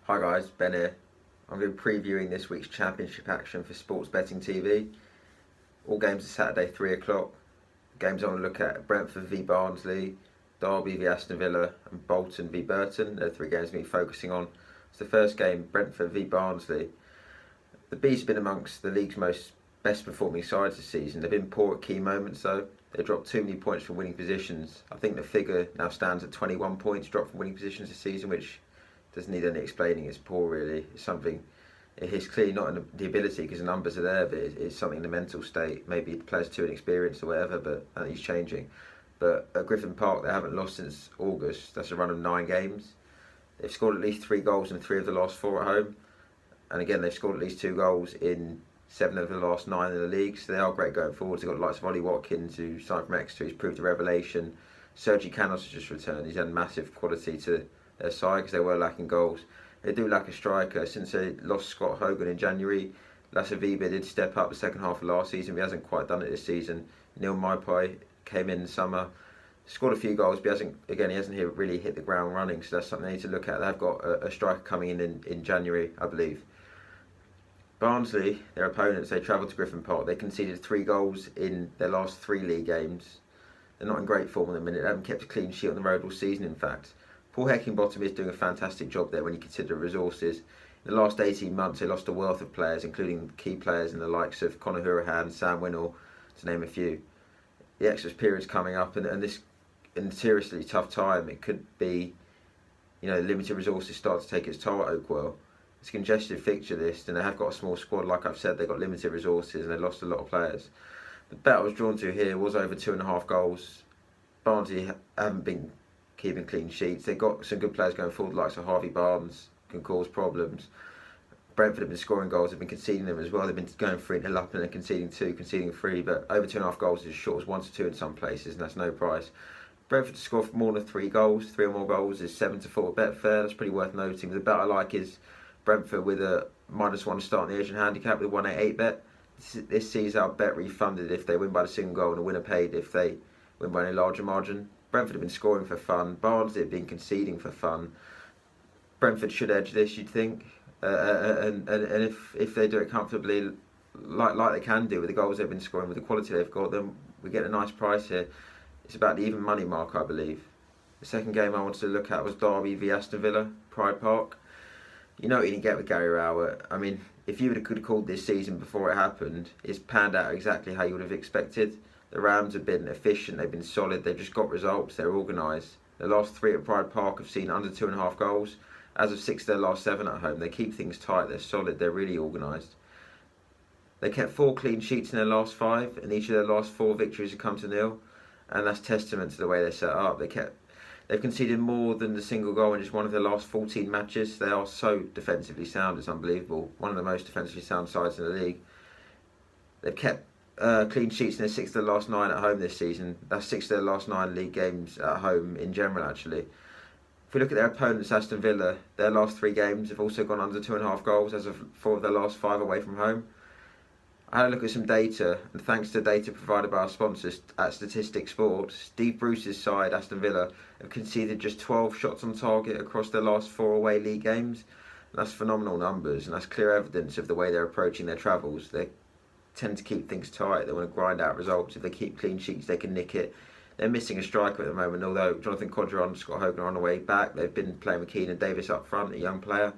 Hi guys, Ben here. I'm going to be previewing this week's championship action for Sports Betting TV. All games are Saturday 3 o'clock. Games I want to look at: Brentford v Barnsley, Derby v Aston Villa and Bolton v Burton. They're three games I'm going to be focusing on. It's the first game, Brentford v Barnsley. The Bees have been amongst the league's most best performing sides this season. They've been poor at key moments though. They dropped too many points from winning positions. I think the figure now stands at 21 points dropped from winning positions this season, which doesn't need any explaining. It's poor, really. It's something. It's clearly not in the ability because the numbers are there, but it's something in the mental state. Maybe the players too inexperienced or whatever, but he's changing. But at Griffin Park, they haven't lost since August. That's a run of 9 games. They've scored at least 3 goals in 3 of the last 4 at home, and again they've scored at least 2 goals in 7 of the last 9 in the league. So they are great going forward. They've got the likes of Ollie Watkins, who signed from Exeter, who's proved a revelation. Sergi Canos has just returned. He's had massive quality to their side because they were lacking goals. They do lack a striker. Since they lost Scott Hogan in January, Lasaviba did step up the second half of last season, but he hasn't quite done it this season. Neil Maipai came in the summer, scored a few goals, but he hasn't really hit the ground running, so that's something they need to look at. They've got a striker coming in January, I believe. Barnsley, their opponents, they travelled to Griffin Park. They conceded 3 goals in their last 3 league games. They're not in great form at the minute. They haven't kept a clean sheet on the road all season, in fact. Paul Heckingbottom is doing a fantastic job there when you consider resources. In the last 18 months, they lost a wealth of players, including key players in the likes of Conor Hourihane, Sam Winnall, to name a few. The Exodus period's coming up, and this, in a seriously tough time, it could be, limited resources start to take its toll at Oakwell. It's a congested fixture list, and they have got a small squad. Like I've said, they've got limited resources, and they lost a lot of players. The bet I was drawn to here was over 2.5 goals. Barnsley haven't been keeping clean sheets. They've got some good players going forward, like Harvey Barnes can cause problems. Brentford have been scoring goals, they've been conceding them as well. They've been going 3-0 up and then conceding 2, conceding 3, but over 2.5 goals is as short as 1 to 2 in some places, and that's no price. Brentford to score more than 3 goals, 3 or more goals, is 7 to 4 at Betfair. That's pretty worth noting. The bet I like is Brentford with a -1 start in the Asian handicap with a 188 bet. This sees our bet refunded if they win by the single goal, and a winner paid if they win by any larger margin. Brentford have been scoring for fun. Barnsley have been conceding for fun. Brentford should edge this, you'd think, and if they do it comfortably, like they can do with the goals they've been scoring, with the quality they've got, then we get a nice price here. It's about the even money mark, I believe. The second game I wanted to look at was Derby v Aston Villa, Pride Park. You know what you can get with Gary Rowett. I mean, if you could have called this season before it happened, it's panned out exactly how you would have expected. The Rams have been efficient, they've been solid, they've just got results, they're organised. The last 3 at Pride Park have seen under 2.5 goals. As of 6 of their last 7 at home, they keep things tight, they're solid, they're really organised. They kept 4 clean sheets in their last 5, and each of their last 4 victories have come to 0, and that's testament to the way they're set up. They've conceded more than the single goal in just 1 of their last 14 matches. They are so defensively sound, it's unbelievable. One of the most defensively sound sides in the league. They've kept clean sheets in their 6 of their last 9 at home this season. That's 6 of their last 9 league games at home in general, actually. If we look at their opponents, Aston Villa, their last 3 games have also gone under 2.5 goals as of 4 of their last 5 away from home. I had a look at some data, and thanks to data provided by our sponsors at Statistics Sports, Steve Bruce's side, Aston Villa, have conceded just 12 shots on target across their last 4 away league games. That's phenomenal numbers, and that's clear evidence of the way they're approaching their travels. They tend to keep things tight, they want to grind out results. If they keep clean sheets, they can nick it. They're missing a striker at the moment, although Jonathan Codger and Scott Hogan are on the way back. They've been playing with Keenan Davis up front, a young player.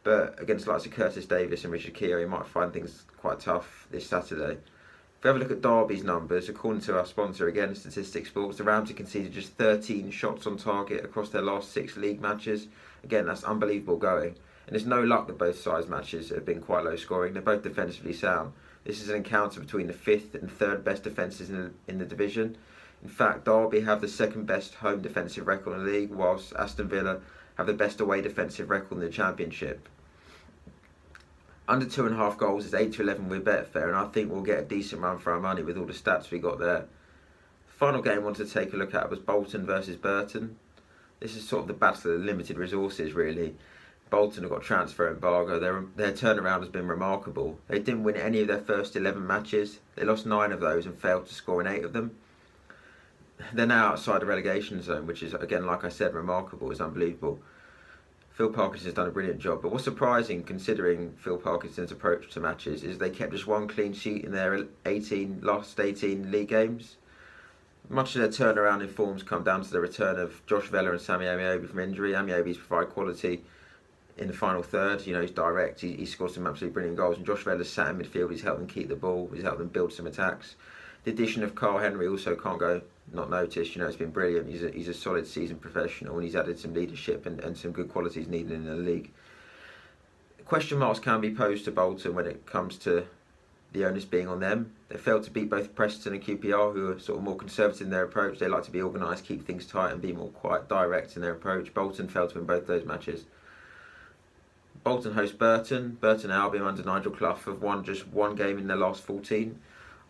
But against the likes of Curtis Davis and Richard Keogh, you might find things quite tough this Saturday. If we have a look at Derby's numbers, according to our sponsor again, Statistics Sports, the Rams have conceded just 13 shots on target across their last 6 league matches. Again, that's unbelievable going. And it's no luck that both sides' matches have been quite low scoring. They're both defensively sound. This is an encounter between the 5th and 3rd best defences in the division. In fact, Derby have the 2nd best home defensive record in the league, whilst Aston Villa have the best away defensive record in the Championship. Under 2.5 goals is 8 to 11 with Betfair, and I think we'll get a decent run for our money with all the stats we got there. The final game I wanted to take a look at was Bolton versus Burton. This is sort of the battle of the limited resources, really. Bolton have got transfer embargo. Their turnaround has been remarkable. They didn't win any of their first 11 matches. They lost 9 of those and failed to score in 8 of them. They're now outside the relegation zone, which is, again, like I said, remarkable. It's unbelievable. If Phil Parkinson's done a brilliant job. But what's surprising, considering Phil Parkinson's approach to matches, is they kept just one clean sheet in their last 18 league games. Much of their turnaround in forms come down to the return of Josh Vela and Sammy Amiobi from injury. Amiobi's provide quality in the final third. He's direct. He scored some absolutely brilliant goals. And Josh Vela's sat in midfield. He's helped them keep the ball. He's helped them build some attacks. The addition of Carl Henry also can't go not noticed. It's been brilliant. He's a solid seasoned professional, and he's added some leadership and some good qualities needed in the league. Question marks can be posed to Bolton when it comes to the onus being on them. They failed to beat both Preston and QPR, who are sort of more conservative in their approach. They like to be organised, keep things tight and be more quite direct in their approach. Bolton failed to win both those matches. Bolton host Burton. Burton Albion under Nigel Clough have won just one game in their last 14.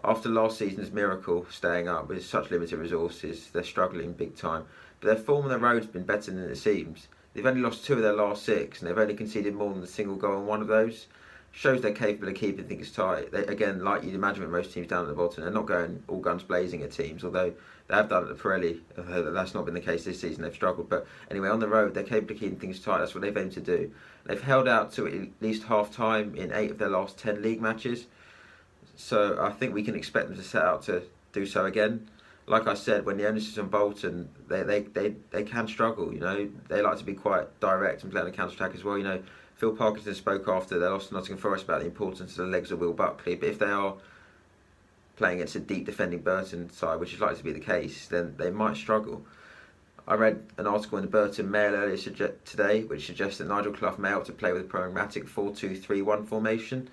After last season's miracle staying up with such limited resources, they're struggling big time. But their form on the road has been better than it seems. They've only lost 2 of their last 6, and they've only conceded more than a single goal in one of those. Shows they're capable of keeping things tight. They, again, like you'd imagine with most teams down at the bottom, they're not going all guns blazing at teams, although they have done it at Pirelli. That's not been the case this season. They've struggled. But anyway, on the road, they're capable of keeping things tight. That's what they've aimed to do. They've held out to at least half-time in 8 of their last 10 league matches. So I think we can expect them to set out to do so again. Like I said, when the onus is on Bolton, they can struggle. They like to be quite direct and play on the counter-attack as well. Phil Parkinson spoke after they lost to Nottingham Forest about the importance of the legs of Will Buckley. But if they are playing against a deep defending Burton side, which is likely to be the case, then they might struggle. I read an article in the Burton Mail earlier today which suggests that Nigel Clough may opt to play with a pragmatic 4-2-3-1 formation.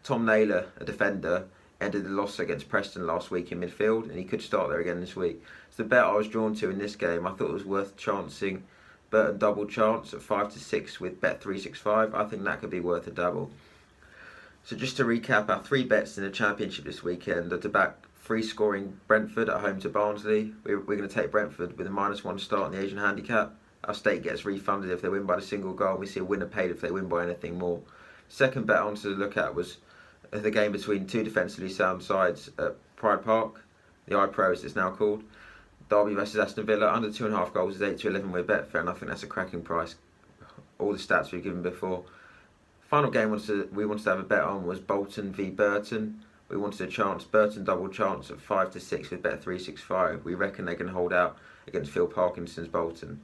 Tom Naylor, a defender, ended the loss against Preston last week in midfield, and he could start there again this week. So the bet I was drawn to in this game, I thought it was worth chancing Burton double chance at 5-6 with Bet365. I think that could be worth a double. So just to recap, our 3 bets in the Championship this weekend are to back free scoring Brentford at home to Barnsley. We're going to take Brentford with a -1 start in the Asian handicap. Our stake gets refunded if they win by a single goal. We see a winner paid if they win by anything more. Second bet I wanted to look at was the game between 2 defensively sound sides at Pride Park, the iPro as it's now called. Derby versus Aston Villa, under 2.5 goals is 8-11 with Betfair, and I think that's a cracking price. All the stats we've given before. Final game we wanted to have a bet on was Bolton v Burton. We wanted a chance, Burton double chance at 5-6 with Bet365. We reckon they can hold out against Phil Parkinson's Bolton.